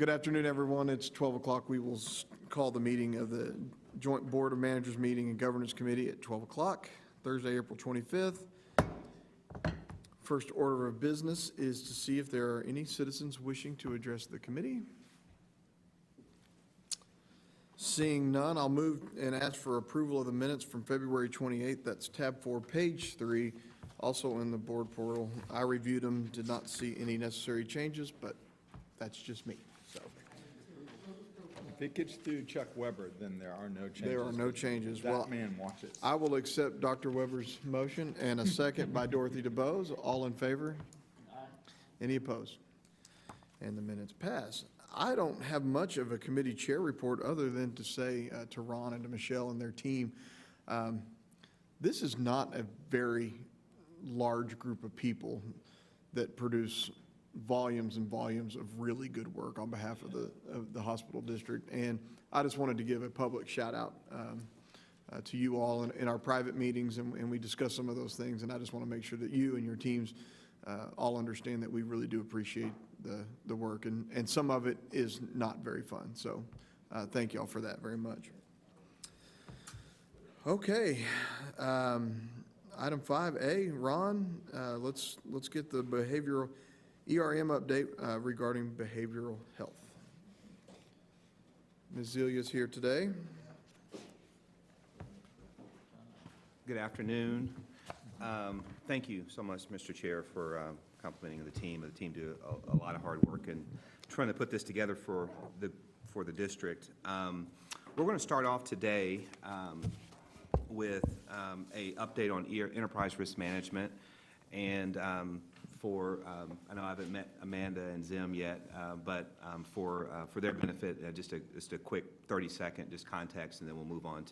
Good afternoon, everyone. It's 12 o'clock. We will call the meeting of the Joint Board of Managers Meeting and Governance Committee at 12 o'clock, Thursday, April 25th. First order of business is to see if there are any citizens wishing to address the committee. Seeing none, I'll move and ask for approval of the minutes from February 28th. That's tab 4, page 3, also in the board portal. I reviewed them, did not see any necessary changes, but that's just me. So if it gets through Chuck Weber, then there are no changes. there are no changes. That man watches. I will accept Dr. Weber's motion and a second by Dorothy DeBose. All in favor? Any opposed? And the minutes pass. I don't have much of a committee chair report other than to say to Ron and to Michelle and their team, this is not a very large group of people that produce volumes and volumes of really good work on behalf of the hospital district. And I just wanted to give a public shout out to you all in our private meetings, and we discussed some of those things. And I just want to make sure that you and your teams all understand that we really do appreciate the work, and some of it is not very fun. So thank y'all for that very much. Okay. Item 5A, Ron, let's get the behavioral ERM update regarding behavioral health. Ms. Zelia's here today. Good afternoon. Thank you so much, Mr. Chair, for complimenting the team. The team do a lot of hard work and trying to put this together for the district. We're going to start off today with a update on enterprise risk management, and I know I haven't met Amanda and Zim yet, but for their benefit, just a quick 30-second just context, and then we'll move on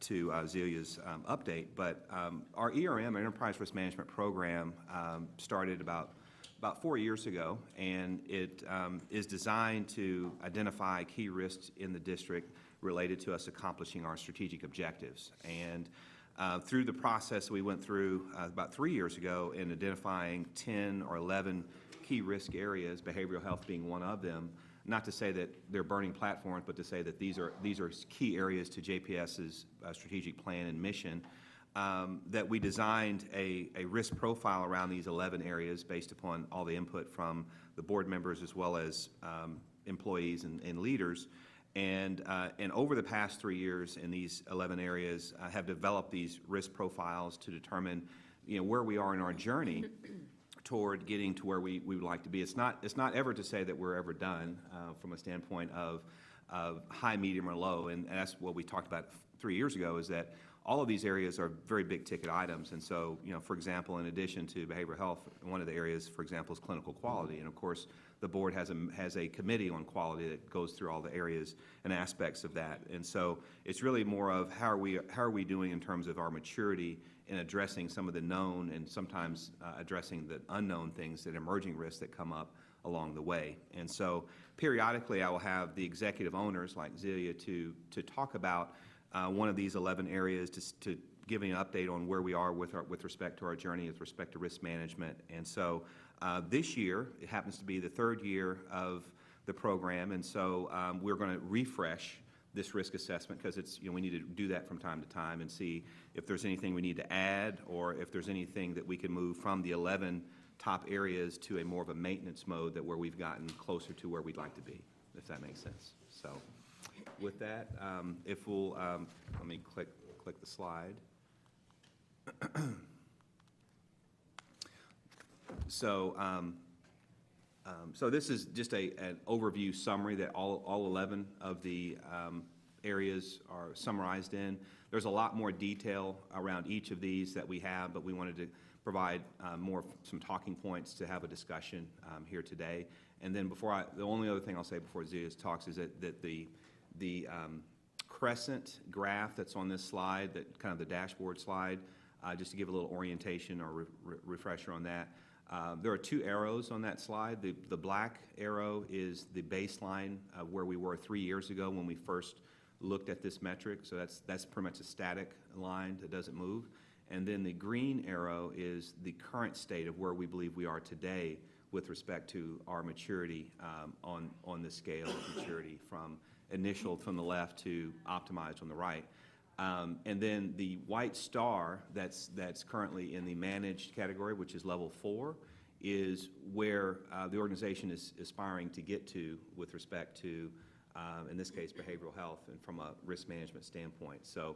to Zelia's update. But our ERM, our Enterprise Risk Management Program, started about 4 years ago, and it is designed to identify key risks in the district related to us accomplishing our strategic objectives. And through the process we went through about 3 years ago in identifying 10 or 11 key risk areas, behavioral health being one of them, not to say that they're burning platforms, but to say that these are key areas to JPS's strategic plan and mission, that we designed a risk profile around these 11 areas based upon all the input from the board members as well as employees and leaders. And over the past 3 years in these 11 areas, have developed these risk profiles to determine, where we are in our journey toward getting to where we would like to be. It's not ever to say that we're ever done from a standpoint of high, medium, or low, and that's what we talked about 3 years ago, is that all of these areas are very big ticket items. And so, for example, in addition to behavioral health, one of the areas, for example, is clinical quality. And of course, the board has a committee on quality that goes through all the areas and aspects of that. And so it's really more of how are we doing in terms of our maturity in addressing some of the known and sometimes addressing the unknown things, that emerging risks that come up along the way. And so periodically I will have the executive owners like Zelia to talk about one of these 11 areas, to give an update on where we are with respect to our journey with respect to risk management. And so this year, it happens to be the 3rd year of the program, and so we're going to refresh this risk assessment, because it's, we need to do that from time to time and see if there's anything we need to add, or if there's anything that we can move from the 11 top areas to a more of a maintenance mode, that where we've gotten closer to where we'd like to be, if that makes sense. So with that, if we'll, let me click the slide. So this is just an overview summary that all 11 of the areas are summarized in. There's a lot more detail around each of these that we have, but we wanted to provide some talking points to have a discussion here today. And then the only other thing I'll say before Zelia talks is that the crescent graph that's on this slide, that kind of the dashboard slide, just to give a little orientation or refresher on that. There are 2 arrows on that slide. The black arrow is the baseline of where we were 3 years ago when we first looked at this metric. So that's pretty much a static line that doesn't move. And then the green arrow is the current state of where we believe we are today with respect to our maturity on the scale of maturity from initial from the left to optimized on the right. And then the white star that's currently in the managed category, which is level 4, is where the organization is aspiring to get to with respect to, in this case, behavioral health and from a risk management standpoint. So,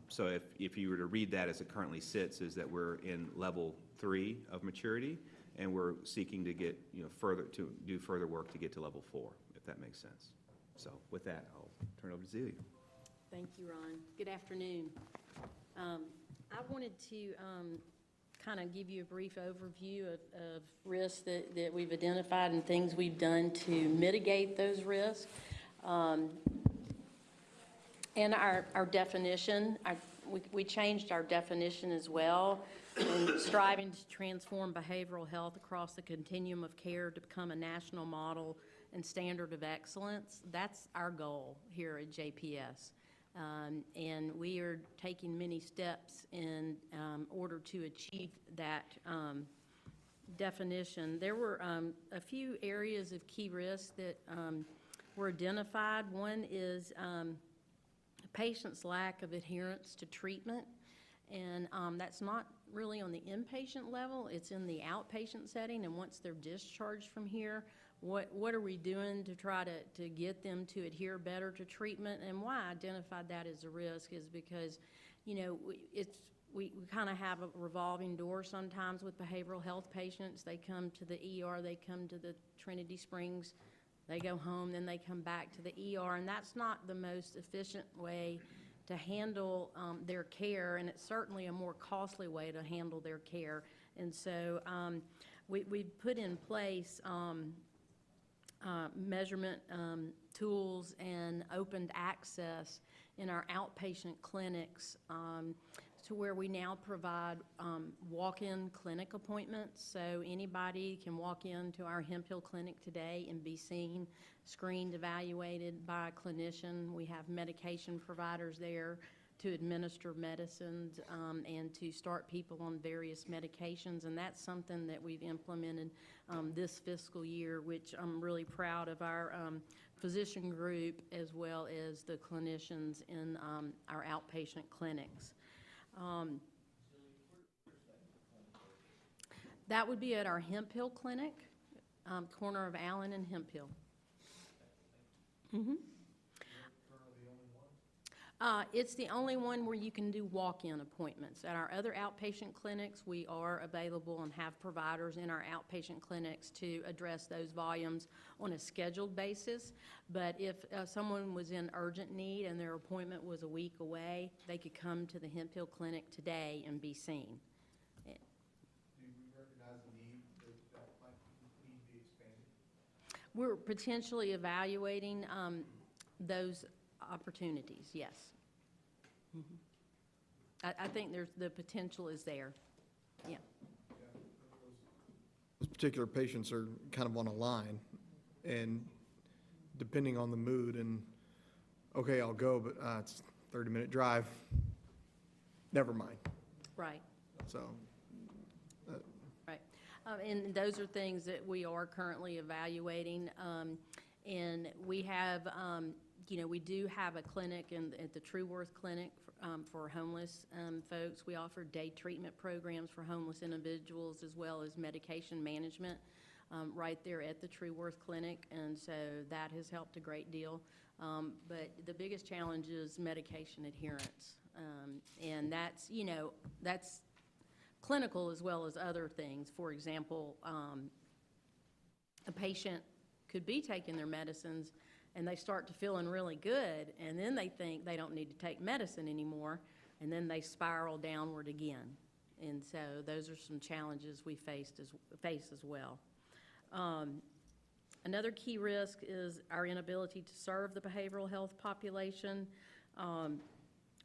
so if you were to read that as it currently sits, is that we're in level 3 of maturity, and we're seeking to get further to do further work to get to level 4, if that makes sense. So with that, I'll turn it over to Zelia. Thank you, Ron. Good afternoon. I wanted to kind of give you a brief overview of risks that we've identified and things we've done to mitigate those risks. And our definition, we changed our definition as well, in striving to transform behavioral health across the continuum of care to become a national model and standard of excellence. That's our goal here at JPS. And we are taking many steps in order to achieve that definition. There were a few areas of key risks that were identified. One is patients' lack of adherence to treatment, and that's not really on the inpatient level, it's in the outpatient setting, and once they're discharged from here, what are we doing to try to get them to adhere better to treatment? And why I identified that as a risk is because, we kind of have a revolving door sometimes with behavioral health patients. They come to the ER, they come to the Trinity Springs, they go home, then they come back to the ER, and that's not the most efficient way to handle their care, and it's certainly a more costly way to handle their care. And so we've put in place measurement tools and opened access in our outpatient clinics to where we now provide walk-in clinic appointments. So anybody can walk into our Hemp Hill Clinic today and be seen, screened, evaluated by a clinician. We have medication providers there to administer medicines and to start people on various medications, and that's something that we've implemented this fiscal year, which I'm really proud of our physician group as well as the clinicians in our outpatient clinics. That would be at our Hemp Hill Clinic, corner of Allen and Hemp Hill. Mm-hmm. It's the only one where you can do walk-in appointments. At our other outpatient clinics, we are available and have providers in our outpatient clinics to address those volumes on a scheduled basis. But if someone was in urgent need and their appointment was a week away, they could come to the Hemp Hill Clinic today and be seen. Do we recognize the need that might need to be expanded? We're potentially evaluating those opportunities, yes. Mm-hmm. I think the potential is there, yeah. Those particular patients are kind of on a line, and depending on the mood, and okay, I'll go, but it's a 30-minute drive, never mind. Right. So. Right. And those are things that we are currently evaluating, and we have we do have a clinic at the Trueworth Clinic for homeless folks. We offer day treatment programs for homeless individuals as well as medication management right there at the Trueworth Clinic, and so that has helped a great deal. But the biggest challenge is medication adherence, and that's clinical as well as other things. For example, a patient could be taking their medicines and they start to feeling really good, and then they think they don't need to take medicine anymore, and then they spiral downward again. And so those are some challenges we face as well. Another key risk is our inability to serve the behavioral health population.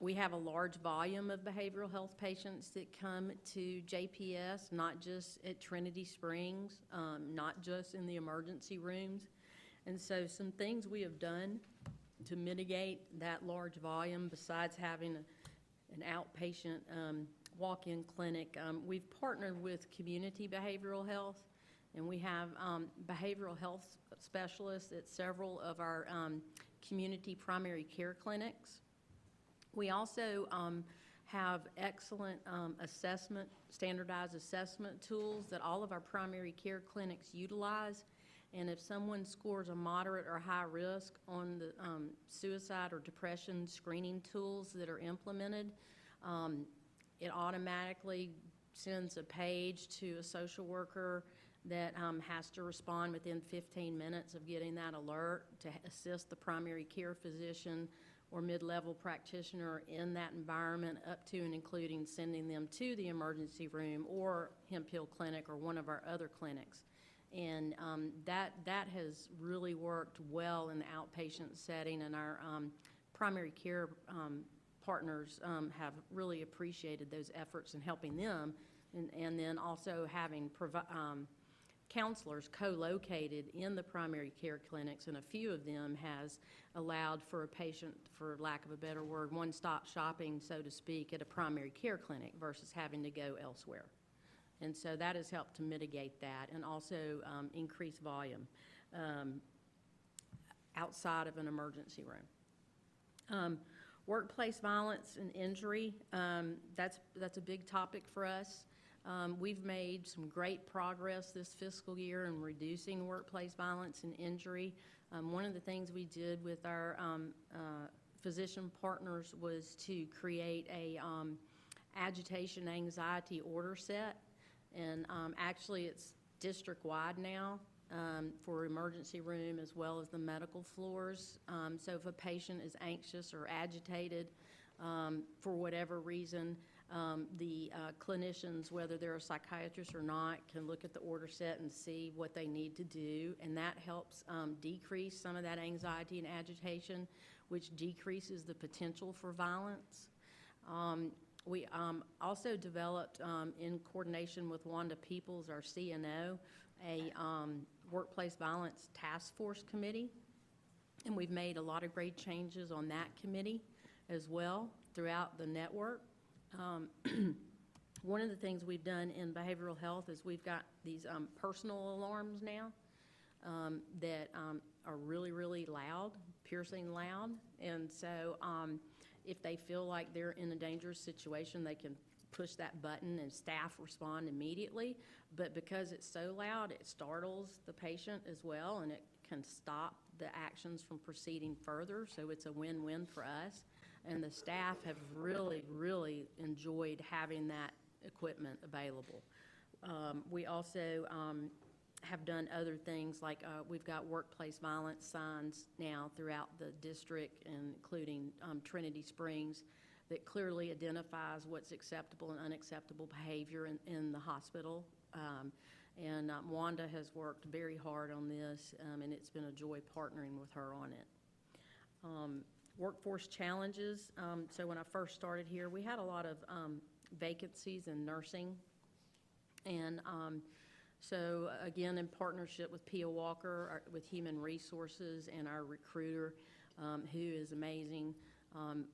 We have a large volume of behavioral health patients that come to JPS, not just at Trinity Springs, not just in the emergency rooms. And so some things we have done to mitigate that large volume, besides having an outpatient walk-in clinic, we've partnered with community behavioral health And we have behavioral health specialists at several of our community primary care clinics. We also have excellent standardized assessment tools that all of our primary care clinics utilize. And if someone scores a moderate or high risk on the suicide or depression screening tools that are implemented, it automatically sends a page to a social worker that has to respond within 15 minutes of getting that alert to assist the primary care physician or mid-level practitioner in that environment, up to and including sending them to the emergency room or Hemp Hill Clinic or one of our other clinics. And that has really worked well in the outpatient setting, and our primary care partners have really appreciated those efforts in helping them, and then also having counselors co-located in the primary care clinics, and a few of them has allowed for a patient, for lack of a better word, one-stop shopping, so to speak, at a primary care clinic versus having to go elsewhere. And so that has helped to mitigate that, and also increase volume outside of an emergency room. Workplace violence and injury, that's a big topic for us. We've made some great progress this fiscal year in reducing workplace violence and injury. One of the things we did with our physician partners was to create a agitation anxiety order set, and actually it's district-wide now for emergency room as well as the medical floors. So if a patient is anxious or agitated for whatever reason, the clinicians, whether they're a psychiatrist or not, can look at the order set and see what they need to do, and that helps decrease some of that anxiety and agitation, which decreases the potential for violence. We also developed, in coordination with Wanda Peoples, our CNO, a workplace violence task force committee, and we've made a lot of great changes on that committee as well throughout the network. One of the things we've done in behavioral health is we've got these personal alarms now that are really, really loud, piercing loud. And so if they feel like they're in a dangerous situation, they can push that button and staff respond immediately. But because it's so loud, it startles the patient as well, and it can stop the actions from proceeding further. So it's a win-win for us. And the staff have really, really enjoyed having that equipment available. We also have done other things, like we've got workplace violence signs now throughout the district, including Trinity Springs, that clearly identifies what's acceptable and unacceptable behavior in the hospital. And Wanda has worked very hard on this, and it's been a joy partnering with her on it. Workforce challenges. So when I first started here, we had a lot of vacancies in nursing. And so again, in partnership with Pia Walker, with Human Resources, and our recruiter, who is amazing,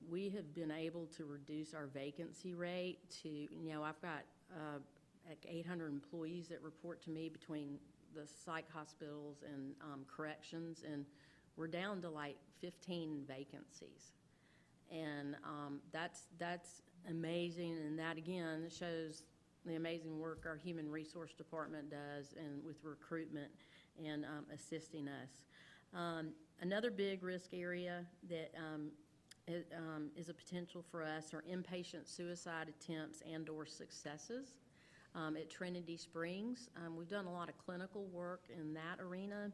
we have been able to reduce our vacancy rate to, I've got like 800 employees that report to me between the psych hospitals and corrections, and we're down to like 15 vacancies. And that's amazing, and that again shows the amazing work our Human Resource Department does and with recruitment and assisting us. Another big risk area that is a potential for us are inpatient suicide attempts and/or successes. At Trinity Springs, we've done a lot of clinical work in that arena.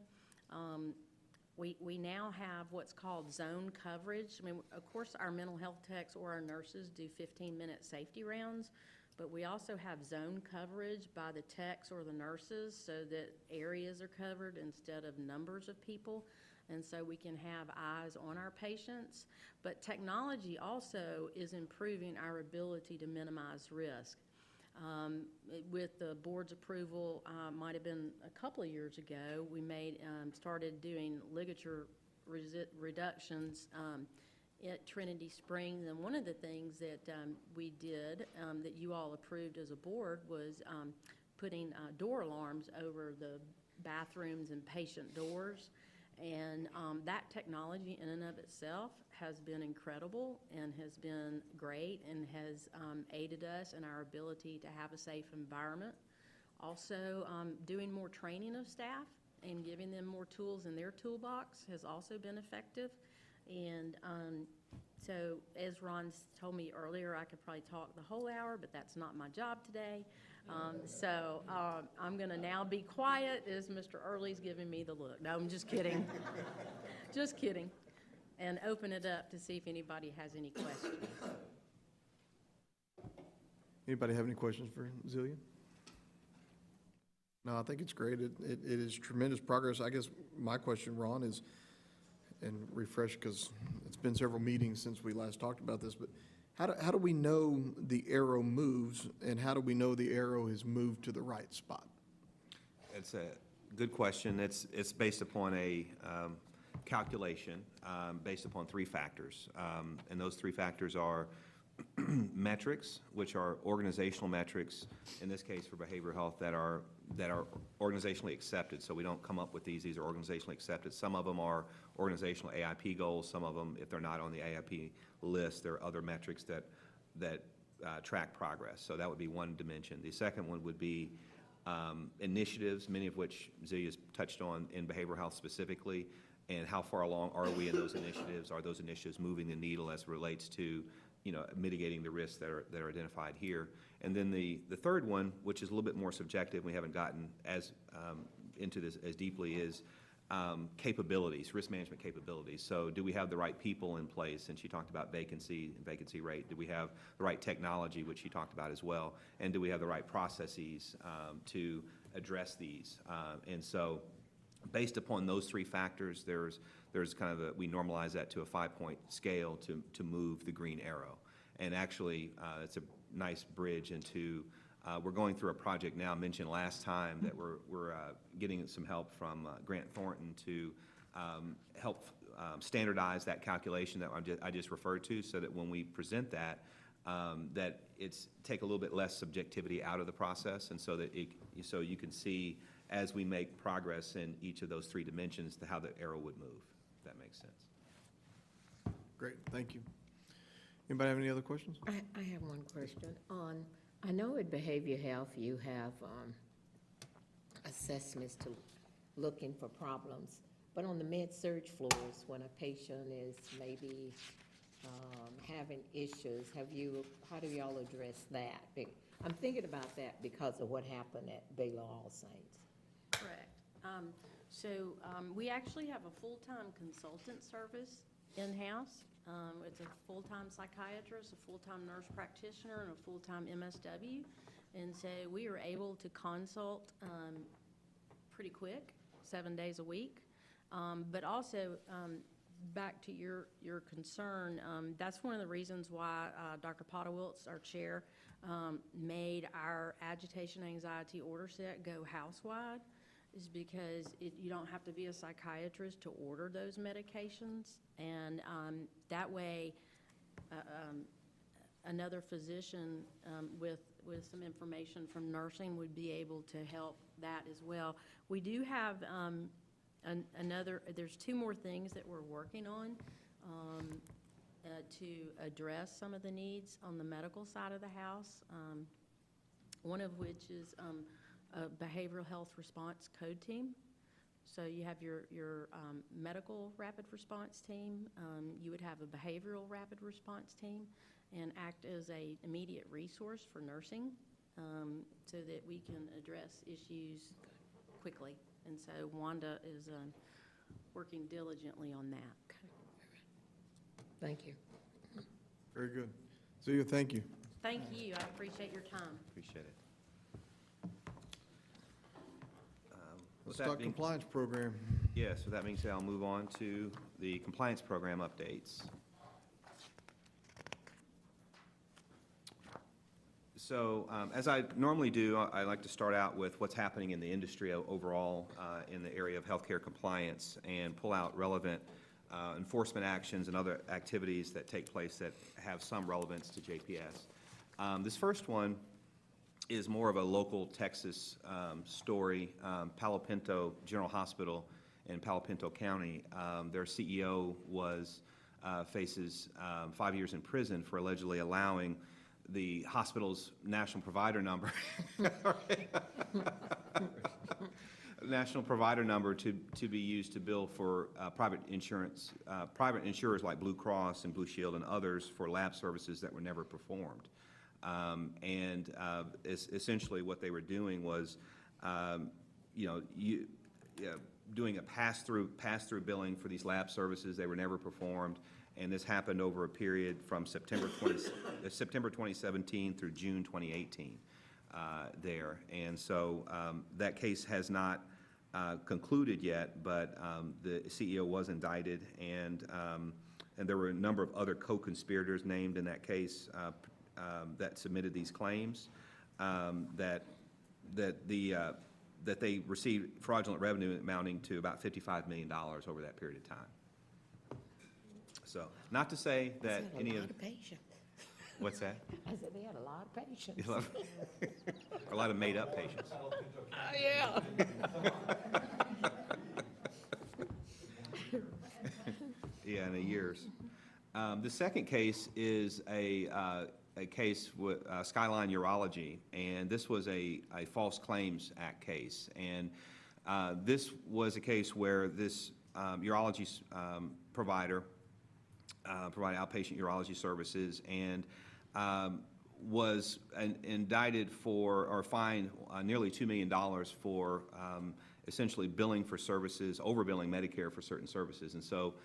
We now have what's called zone coverage. I mean, of course, our mental health techs or our nurses do 15-minute safety rounds, but we also have zone coverage by the techs or the nurses so that areas are covered instead of numbers of people, and so we can have eyes on our patients. But technology also is improving our ability to minimize risk. With the board's approval, might have been a couple of years ago, we started doing ligature reductions at Trinity Springs. And one of the things that we did that you all approved as a board was putting door alarms over the bathrooms and patient doors. And that technology in and of itself has been incredible and has been great and has aided us in our ability to have a safe environment. Also, doing more training of staff and giving them more tools in their toolbox has also been effective. And so, as Ron told me earlier, I could probably talk the whole hour, but that's not my job today. So I'm going to now be quiet as Mr. Early's giving me the look. No, I'm just kidding. Just kidding. And open it up to see if anybody has any questions. Anybody have any questions for Zelia? No, I think it's great. It is tremendous progress. I guess my question, Ron, is, and refresh, because it's been several meetings since we last talked about this, but how do we know the arrow moves, and how do we know the arrow has moved to the right spot? It's a good question. It's based upon a calculation based upon 3 factors. And those 3 factors are metrics, which are organizational metrics, in this case for behavioral health, that are organizationally accepted. So we don't come up with these are organizationally accepted. Some of them are organizational AIP goals. Some of them, if they're not on the AIP list, there are other metrics that track progress. So that would be one dimension. The second one would be initiatives, many of which Zelia's touched on in behavioral health specifically, and how far along are we in those initiatives? Are those initiatives moving the needle as it relates to mitigating the risks that are identified here? And then the third one, which is a little bit more subjective, we haven't gotten as into this as deeply, is capabilities, risk management capabilities. So do we have the right people in place? And she talked about vacancy and vacancy rate. Do we have the right technology, which she talked about as well? And do we have the right processes to address these? And so based upon those 3 factors, there's kind of we normalize that to a 5-point scale to move the green arrow. And actually, it's a nice bridge into, we're going through a project now, mentioned last time, that we're getting some help from Grant Thornton to help standardize that calculation that I just referred to, so that when we present that, that it's take a little bit less subjectivity out of the process, and so that so you can see as we make progress in each of those 3 dimensions to how the arrow would move, if that makes sense. Great, thank you. Anybody have any other questions? I have one question. I know at behavior health you have assessments to looking for problems, but on the med-surg floors, when a patient is maybe having issues, how do y'all address that? I'm thinking about that because of what happened at Baylor All Saints. Correct. So we actually have a full-time consultant service in-house. It's a full-time psychiatrist, a full-time nurse practitioner, and a full-time MSW. And so we are able to consult pretty quick, 7 days a week. But also, back to your concern, that's one of the reasons why Dr. Potawiltz, our chair, made our agitation anxiety order set go house-wide, is because you don't have to be a psychiatrist to order those medications. And that way, another physician with some information from nursing would be able to help that as well. We do have there's 2 more things that we're working on to address some of the needs on the medical side of the house, one of which is a behavioral health response code team. So you have your medical rapid response team, you would have a behavioral rapid response team, and act as a immediate resource for nursing, so that we can address issues quickly. And so Wanda is working diligently on that. Thank you. Very good. Zelia, thank you. Thank you. I appreciate your time. Appreciate it. Let's talk compliance program. Yes, with that being said, I'll move on to the compliance program updates. So as I normally do, I like to start out with what's happening in the industry overall in the area of healthcare compliance, and pull out relevant enforcement actions and other activities that take place that have some relevance to JPS. This first one is more of a local Texas story. Palo Pinto General Hospital in Palo Pinto County, their CEO faces 5 years in prison for allegedly allowing the hospital's national provider number national provider number to be used to bill for private insurance, private insurers like Blue Cross and Blue Shield and others for lab services that were never performed. Essentially what they were doing was, doing a pass-through billing for these lab services. They were never performed, and this happened over a period from September 2017 through June 2018 there. And so that case has not concluded yet, but the CEO was indicted, and there were a number of other co-conspirators named in that case that submitted these claims that they received fraudulent revenue amounting to about $55 million over that period of time. So, not to say that any of patience. what's that? I said they had a lot of patience. A lot of made-up patients. Oh, yeah. Yeah, in the years. The second case is a case with Skyline Urology, and this was a False Claims Act case. And this was a case where this urology provider provided outpatient urology services and was indicted for or fined nearly $2 million for essentially billing for services, overbilling Medicare for certain services. And so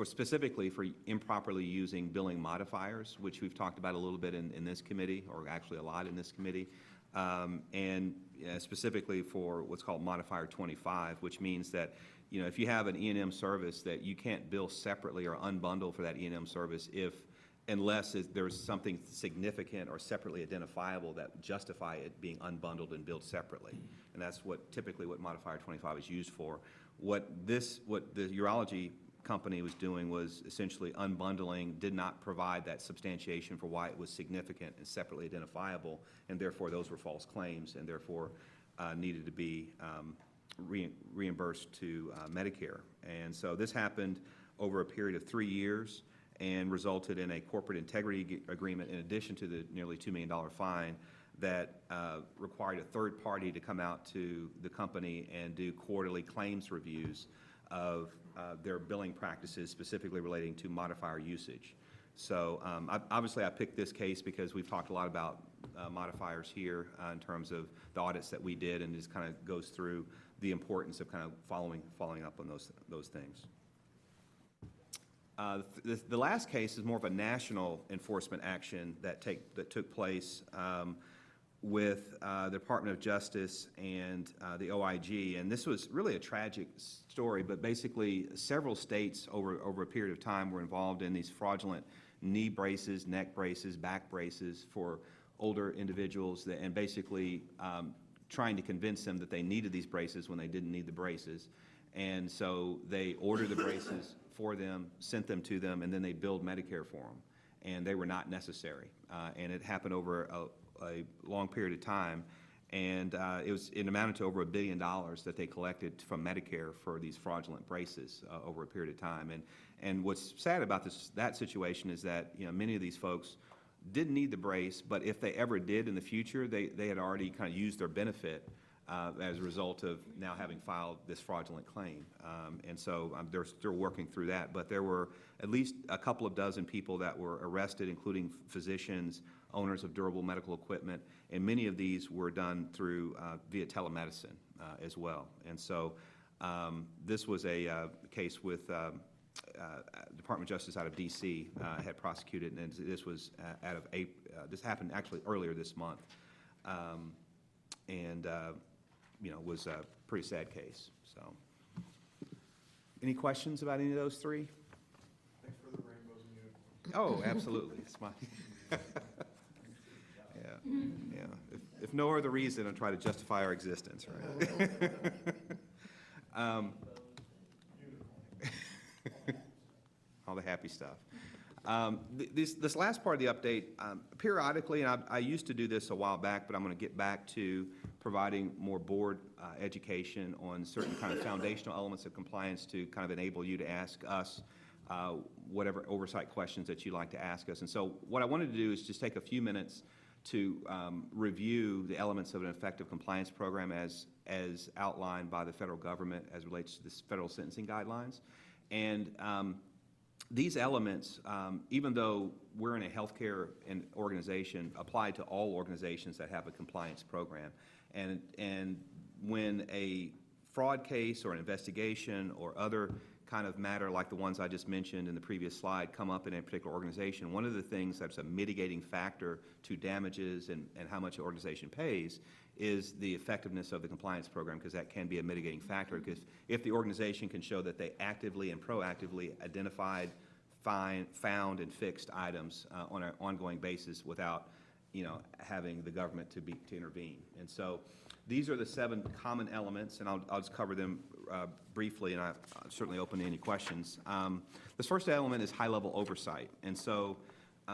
specifically for improperly using billing modifiers, which we've talked about a little bit in this committee, or actually a lot in this committee, and specifically for what's called modifier 25, which means that if you have an E&M service that you can't bill separately or unbundle for that E&M service unless there's something significant or separately identifiable that justify it being unbundled and billed separately. And that's typically what modifier 25 is used for. What the urology company was doing was essentially unbundling, did not provide that substantiation for why it was significant and separately identifiable, and therefore those were false claims and therefore needed to be reimbursed to Medicare. And so this happened over a period of 3 years and resulted in a corporate integrity agreement in addition to the nearly $2 million fine that required a third party to come out to the company and do quarterly claims reviews of their billing practices, specifically relating to modifier usage. So obviously I picked this case because we've talked a lot about modifiers here in terms of the audits that we did, and just kind of goes through the importance of kind of following up on those things. The last case is more of a national enforcement action that took place with the Department of Justice and the OIG, and this was really a tragic story, but basically several states over a period of time were involved in these fraudulent knee braces, neck braces, back braces for older individuals, and basically trying to convince them that they needed these braces when they didn't need the braces. And so they ordered the braces for them, sent them to them, and then they billed Medicare for them, and they were not necessary. And it happened over a long period of time, and it amounted to over $1 billion that they collected from Medicare for these fraudulent braces over a period of time. And what's sad about that situation is that many of these folks didn't need the brace, but if they ever did in the future, they had already kind of used their benefit as a result of now having filed this fraudulent claim. And so they're still working through that. But there were at least a couple of dozen people that were arrested, including physicians, owners of durable medical equipment, and many of these were done via telemedicine as well. And so this was a case with Department of Justice out of D.C. Had prosecuted, and this was out of this happened actually earlier this month, and was a pretty sad case. So, any questions about any of those three? Thanks for the rainbows and unicorns. Oh, absolutely. It's my yeah. If no other reason, I try to justify our existence, right? All the happy stuff. This last part of the update, periodically, and I used to do this a while back, but I'm going to get back to providing more board education on certain kind of foundational elements of compliance to kind of enable you to ask us whatever oversight questions that you'd like to ask us. And so what I wanted to do is just take a few minutes to review the elements of an effective compliance program as outlined by the federal government as relates to the federal sentencing guidelines. And these elements, even though we're in a healthcare organization, apply to all organizations that have a compliance program. And when a fraud case or an investigation or other kind of matter like the ones I just mentioned in the previous slide come up in a particular organization, one of the things that's a mitigating factor to damages and how much the organization pays is the effectiveness of the compliance program, because that can be a mitigating factor. Because if the organization can show that they actively and proactively identified, found, and fixed items on an ongoing basis without, having the government to intervene. And so these are the 7 common elements, and I'll just cover them briefly, and I'm certainly open to any questions. This first element is high-level oversight. And so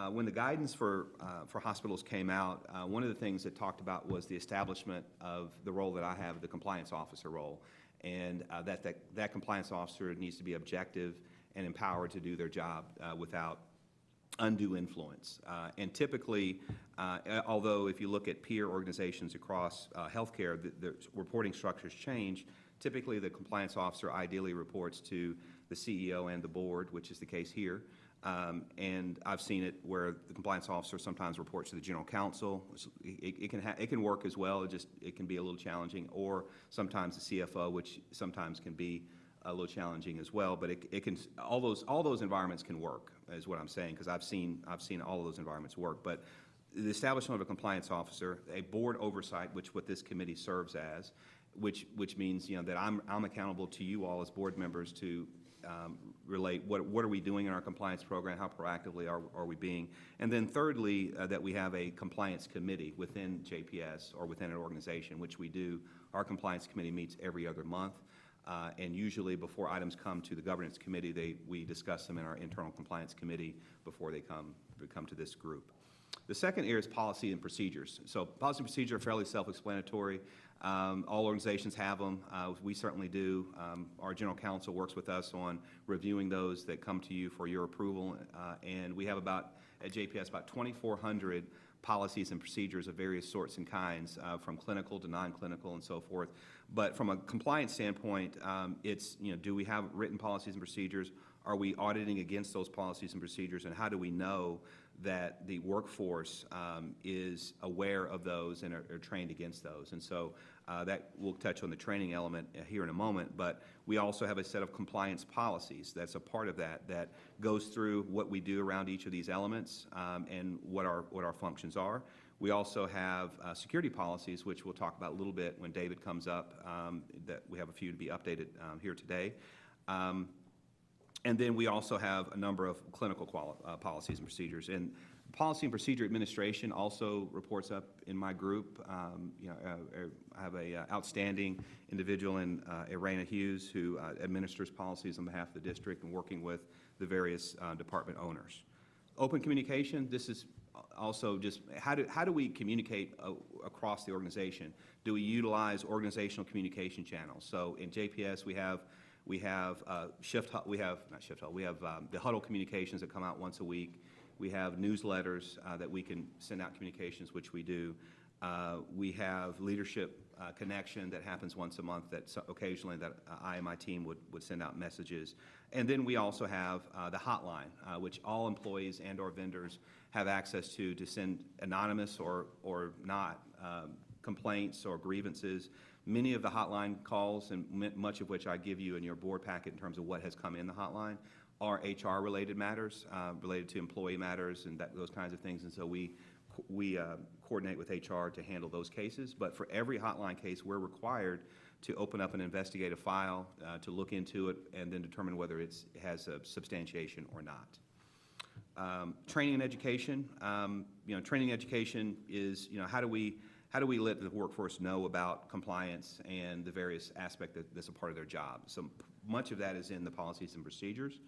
when the guidance for hospitals came out, one of the things it talked about was the establishment of the role that I have, the compliance officer role, and that compliance officer needs to be objective and empowered to do their job without undue influence. And typically, although if you look at peer organizations across healthcare, the reporting structures change. Typically, the compliance officer ideally reports to the CEO and the board, which is the case here. And I've seen it where the compliance officer sometimes reports to the general counsel. It can work as well. It can be a little challenging, or sometimes the CFO, which sometimes can be a little challenging as well. But it can all those environments can work, is what I'm saying, because I've seen all of those environments work. But the establishment of a compliance officer, a board oversight, which what this committee serves as, which means that I'm accountable to you all as board members to relate what are we doing in our compliance program, how proactively are we being, and then thirdly, that we have a compliance committee within JPS or within an organization, which we do. Our compliance committee meets every other month, and usually before items come to the governance committee, we discuss them in our internal compliance committee before they come to this group. The second area is policy and procedures. So policy and procedure are fairly self-explanatory. All organizations have them. We certainly do. Our general counsel works with us on reviewing those that come to you for your approval. And we have at JPS, about 2,400 policies and procedures of various sorts and kinds, from clinical to non-clinical and so forth. But from a compliance standpoint, it's, do we have written policies and procedures? Are we auditing against those policies and procedures? And how do we know that the workforce is aware of those and are trained against those? And so that we'll touch on the training element here in a moment, but we also have a set of compliance policies that's a part of that goes through what we do around each of these elements and what our functions are. We also have security policies, which we'll talk about a little bit when David comes up, that we have a few to be updated here today. And then we also have a number of clinical policies and procedures. And policy and procedure administration also reports up in my group. I have a outstanding individual in Irena Hughes who administers policies on behalf of the district and working with the various department owners. Open communication, this is also just how do we communicate across the organization? Do we utilize organizational communication channels? So in JPS we have the huddle communications that come out once a week. We have newsletters that we can send out communications, which we do. We have leadership connection that happens once a month that occasionally that I and my team would send out messages. And then we also have the hotline, which all employees and or vendors have access to send anonymous or not complaints or grievances. Many of the hotline calls, and much of which I give you in your board packet in terms of what has come in the hotline, are HR-related matters, related to employee matters and those kinds of things. And so we coordinate with HR to handle those cases. But for every hotline case, we're required to open up an investigative file, to look into it, and then determine whether it has a substantiation or not. Training and education. Training and education is, how do we let the workforce know about compliance and the various aspects that's a part of their job? So much of that is in the policies and procedures.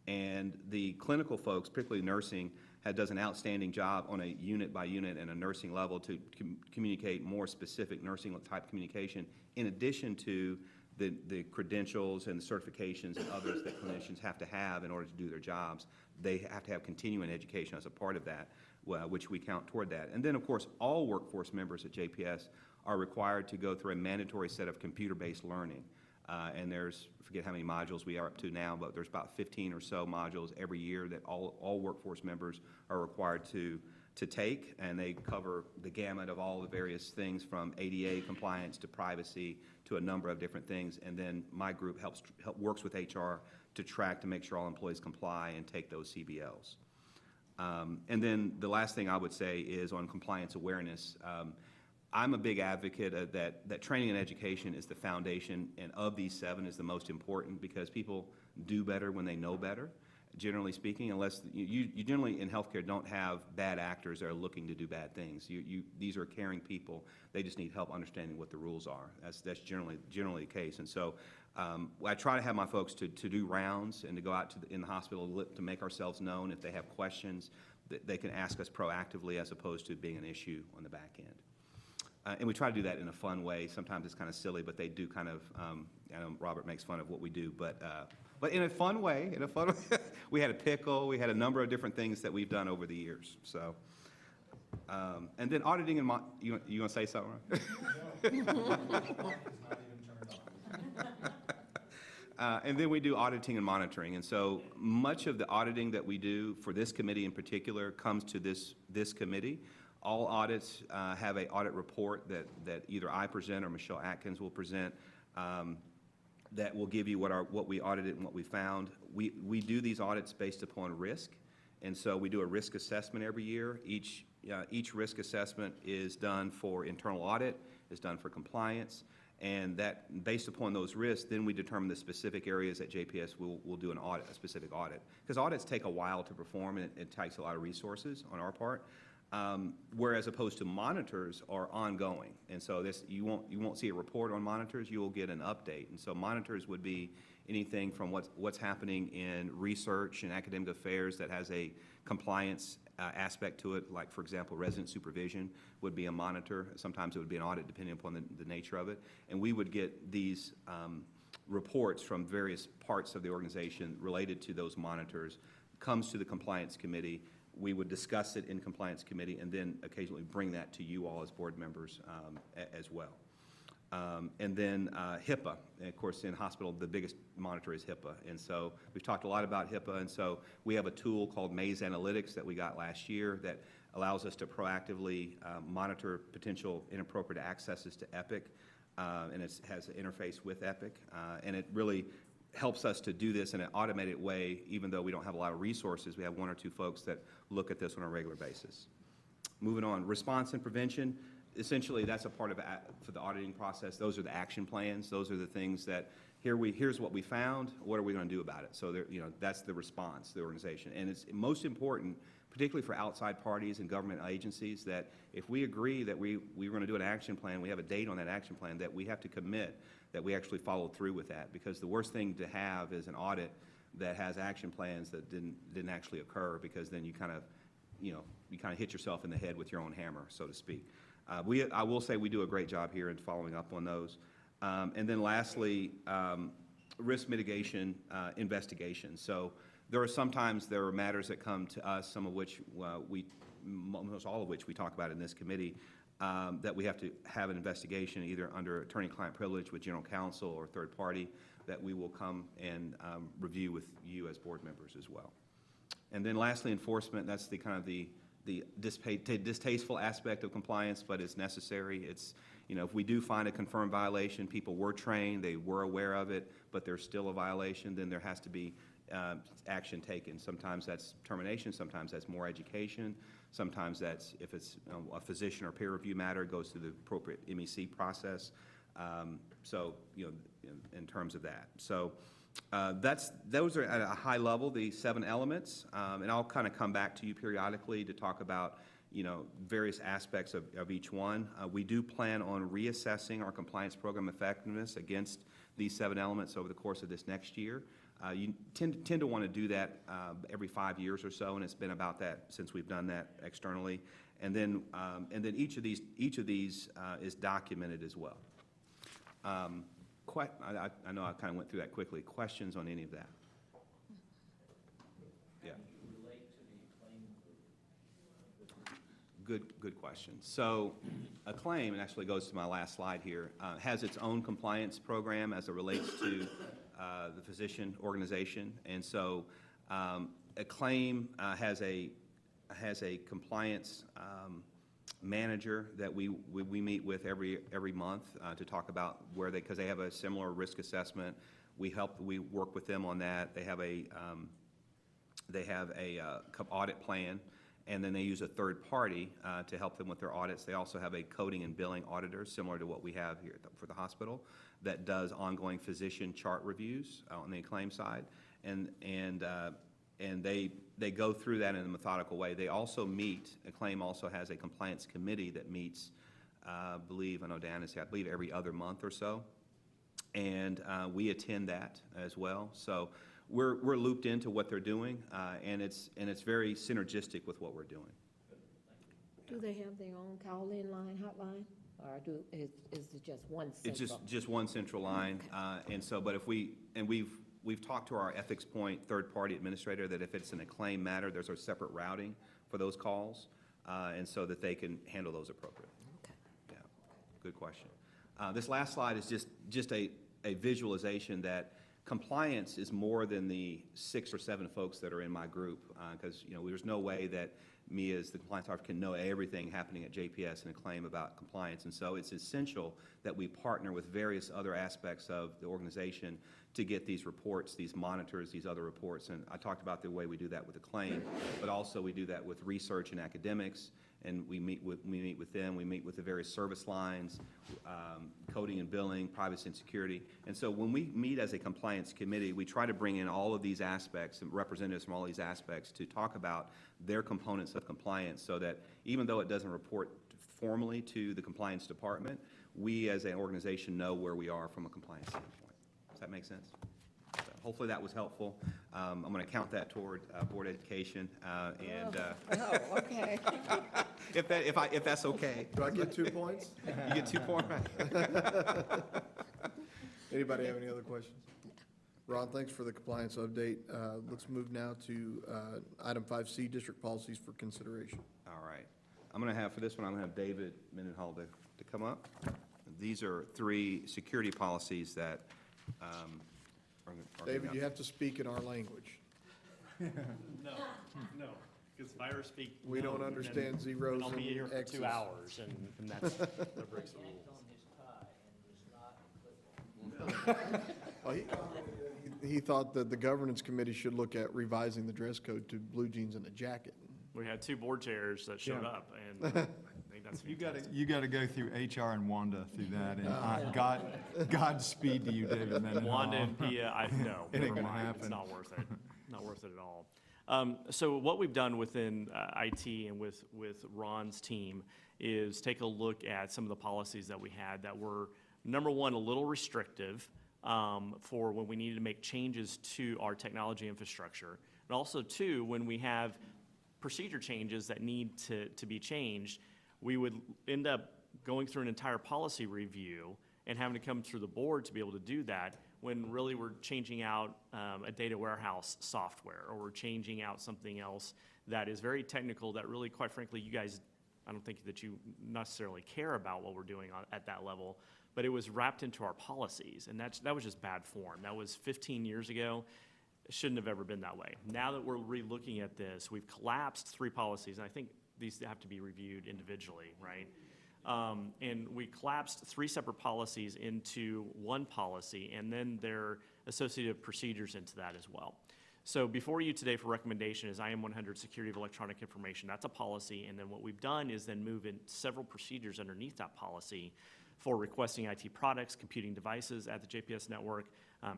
And the clinical folks, particularly nursing, does an outstanding job on a unit-by-unit and a nursing level to communicate more specific nursing-type communication, in addition to the credentials and the certifications and others that clinicians have to have in order to do their jobs. They have to have continuing education as a part of that, which we count toward that. And then, of course, all workforce members at JPS are required to go through a mandatory set of computer-based learning. And there's, I forget how many modules we are up to now, but there's about 15 or so modules every year that all workforce members are required to take, and they cover the gamut of all the various things from ADA compliance to privacy to a number of different things. And then my group works with HR to track to make sure all employees comply and take those CBLs. And then the last thing I would say is on compliance awareness. I'm a big advocate of that training and education is the foundation, and of these 7 is the most important, because people do better when they know better, generally speaking, unless you generally in healthcare don't have bad actors that are looking to do bad things. These are caring people. They just need help understanding what the rules are. That's generally the case. And so I try to have my folks to do rounds and to go out in the hospital to make ourselves known. If they have questions, that they can ask us proactively as opposed to being an issue on the back end. And we try to do that in a fun way. Sometimes it's kind of silly, but they do kind of, I know Robert makes fun of what we do, but in a fun way, we had a pickle, we had a number of different things that we've done over the years, so. And then auditing and, you gonna say something? And then we do auditing and monitoring. And so much of the auditing that we do for this committee in particular comes to this committee. All audits have an audit report that either I present or Michelle Atkins will present that will give you what we audited and what we found. We do these audits based upon risk, and so we do a risk assessment every year. Each risk assessment is done for internal audit, is done for compliance, and that based upon those risks, then we determine the specific areas that JPS will do a specific audit. Because audits take a while to perform, and it takes a lot of resources on our part. Whereas opposed to monitors are ongoing, and so you won't see a report on monitors. You will get an update, and so monitors would be anything from what's happening in research and academic affairs that has a compliance aspect to it. Like, for example, resident supervision would be a monitor. Sometimes it would be an audit, depending upon the nature of it. And we would get these reports from various parts of the organization related to those monitors. Comes to the compliance committee. We would discuss it in compliance committee and then occasionally bring that to you all as board members as well. And then HIPAA, and of course in hospital the biggest monitor is HIPAA, and so we've talked a lot about HIPAA, and so we have a tool called Maze Analytics that we got last year that allows us to proactively monitor potential inappropriate accesses to Epic, and it has an interface with Epic, and it really helps us to do this in an automated way. Even though we don't have a lot of resources, we have 1 or 2 folks that look at this on a regular basis. Moving on, response and prevention. Essentially, that's a part of for the auditing process. Those are the action plans. Those are the things that here's what we found. What are we going to do about it? So that's the response, the organization, and it's most important, particularly for outside parties and government agencies, that if we agree that we're going to do an action plan, we have a date on that action plan, that we have to commit that we actually followed through with that. Because the worst thing to have is an audit that has action plans that didn't actually occur, because then you kind of hit yourself in the head with your own hammer, so to speak. I will say we do a great job here in following up on those. And then lastly, risk mitigation investigations. So there are matters that come to us, some of which almost all of which we talk about in this committee, that we have to have an investigation either under attorney-client privilege with general counsel or third party, that we will come and review with you as board members as well. And then lastly, enforcement. That's the kind of the distasteful aspect of compliance, but it's necessary. It's, if we do find a confirmed violation, people were trained, they were aware of it, but there's still a violation, then there has to be action taken. Sometimes that's termination, sometimes that's more education, sometimes that's, if it's a physician or peer review matter, it goes through the appropriate MEC process. So, in terms of that. So those are at a high level, the 7 elements, and I'll kind of come back to you periodically to talk about various aspects of each one. We do plan on reassessing our compliance program effectiveness against these 7 elements over the course of this next year. You tend to want to do that every 5 years or so, and it's been about that since we've done that externally. And then each of these is documented as well. I know I kind of went through that quickly. Questions on any of that? Yeah. Good question. So a claim, and actually goes to my last slide here, has its own compliance program as it relates to the physician organization. And so a claim has a compliance manager that we meet with every month to talk about where because they have a similar risk assessment. We work with them on that. They have a audit plan, and then they use a third party to help them with their audits. They also have a coding and billing auditor, similar to what we have here for the hospital, that does ongoing physician chart reviews on the claim side, and they go through that in a methodical way. They also meet. A claim also has a compliance committee that meets. I know Dan is here, I believe every other month or so, and we attend that as well. So we're looped into what they're doing, and it's very synergistic with what we're doing. Do they have their own call-in line, hotline, or is it just one central? It's just one central line, and so, but we've talked to our ethics point third-party administrator that if it's in a claim matter, there's a separate routing for those calls, and so that they can handle those appropriately. Okay. Yeah, good question. This last slide is just a visualization that compliance is more than the 6 or 7 folks that are in my group, because there's no way that me as the compliance officer can know everything happening at JPS and a claim about compliance. And so it's essential that we partner with various other aspects of the organization to get these reports, these monitors, these other reports. And I talked about the way we do that with a claim, but also we do that with research and academics, and we meet with them. We meet with the various service lines, coding and billing, privacy and security. And so when we meet as a compliance committee, we try to bring in all of these aspects and representatives from all these aspects to talk about their components of compliance, so that even though it doesn't report formally to the compliance department, we as an organization know where we are from a compliance standpoint. Does that make sense? So hopefully that was helpful. I'm going to count that toward board education, and Oh, okay. if that's okay. Do I get 2 points? You get 2 points. Anybody have any other questions? Ron, thanks for the compliance update. Let's move now to item 5C, district policies for consideration. All right. I'm going to have, for this one, I'm going to have David Mendenhall to come up. These are 3 security policies that are David, you have to speak in our language. No, because if I ever speak. We don't understand zeros I'll be here and for X's. 2 hours, and that breaks the rules. Well, he thought that the governance committee should look at revising the dress code to blue jeans and a jacket. We had 2 board chairs that showed Yeah. up, and I think that's fantastic. You gotta go through HR and Wanda through that, and Godspeed to you, David Mendenhall. Wanda and Pia, no, It ain't never gonna mind. It's happen. not worth it. Not worth it at all. So what we've done within IT and with Ron's team is take a look at some of the policies that we had that were, number one, a little restrictive for when we needed to make changes to our technology infrastructure, and also, 2, when we have procedure changes that need to be changed, we would end up going through an entire policy review and having to come through the board to be able to do that, when really we're changing out a data warehouse software, or we're changing out something else that is very technical that really, quite frankly, you guys, I don't think that you necessarily care about what we're doing at that level, but it was wrapped into our policies, and that was just bad form. That was 15 years ago. It shouldn't have ever been that way. Now that we're re-looking at this, we've collapsed 3 policies, and I think these have to be reviewed individually, right? And we collapsed 3 separate policies into 1 policy, and then their associated procedures into that as well. So before you today for recommendation is IM 100 Security of Electronic Information. That's a policy, and then what we've done is then move in several procedures underneath that policy for requesting IT products, computing devices at the JPS network,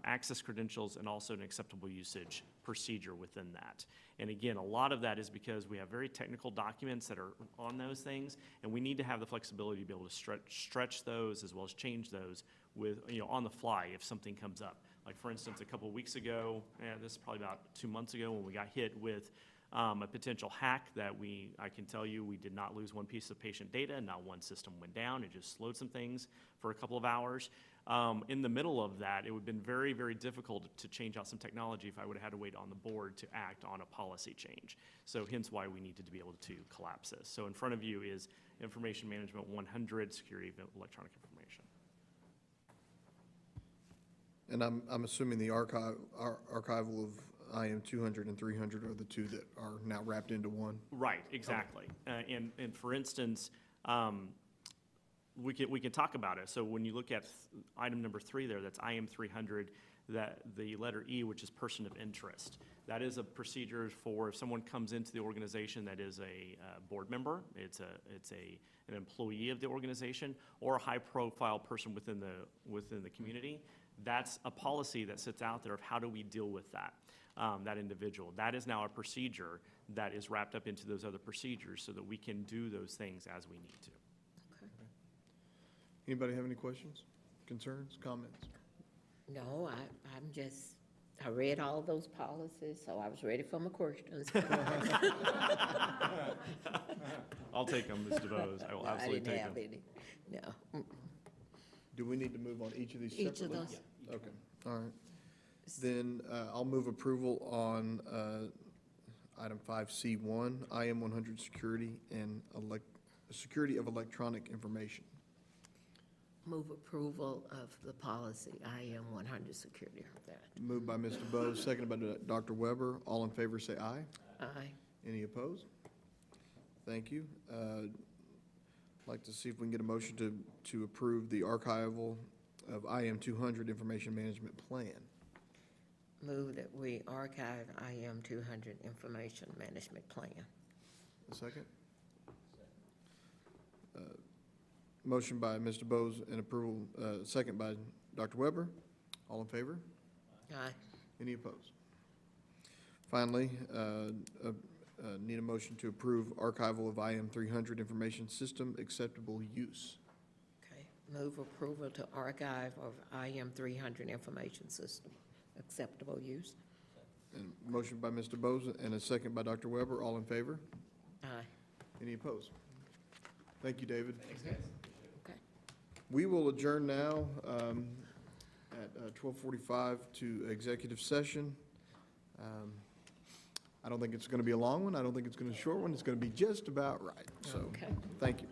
access credentials, and also an acceptable usage procedure within that. And again, a lot of that is because we have very technical documents that are on those things, and we need to have the flexibility to be able to stretch those as well as change those with, on the fly if something comes up. Like, for instance, a couple of weeks ago, and this is probably about 2 months ago, when we got hit with a potential hack that I can tell you, we did not lose one piece of patient data, not one system went down, it just slowed some things for a couple of hours. In the middle of that, it would have been very, very difficult to change out some technology if I would have had to wait on the board to act on a policy change. So hence why we needed to be able to collapse this. So in front of you is Information Management 100, Security of Electronic Information. And I'm assuming the archival of IM 200 and 300 are the two that are now wrapped into one? Right, exactly. And for instance, we can talk about it. So when you look at item number 3 there, that's IM 300, that the letter E, which is person of interest. That is a procedure for if someone comes into the organization that is a board member, it's an employee of the organization, or a high-profile person within the community. That's a policy that sits out there of how do we deal with that individual. That is now a procedure that is wrapped up into those other procedures so that we can do those things as we need to. Anybody have any questions, concerns, comments? No, I read all those policies, so I was ready for my questions. I'll take them, Ms. DeVos. I will No, absolutely take them. I didn't have any, no. Do we need to move on each of these separately? Each of those. Okay, all right. Then I'll move approval on item 5C1, IM 100 security and security of electronic information. Move approval of the policy, IM 100 security of that. Moved by Mr. Bose, seconded by Dr. Weber. All in favor, say aye. Aye. Any opposed? Thank you. I'd like to see if we can get a motion to approve the archival of IM 200 Information Management Plan. Move that we archive IM 200 Information Management Plan. A second? Motion by Mr. Bose and approval, second by Dr. Weber. All in favor? Aye. Any opposed? Finally, need a motion to approve archival of IM 300 Information System Acceptable Use. Okay. Move approval to archive of IM 300 Information System acceptable use. And motion by Mr. Bose and a second by Dr. Weber. All in favor? Aye. Any opposed? Thank you, David. Okay. We will adjourn now at 12:45 to executive session. I don't think it's going to be a long one. I don't think it's going to be a short one. It's going to be just about right. So, Okay. thank you.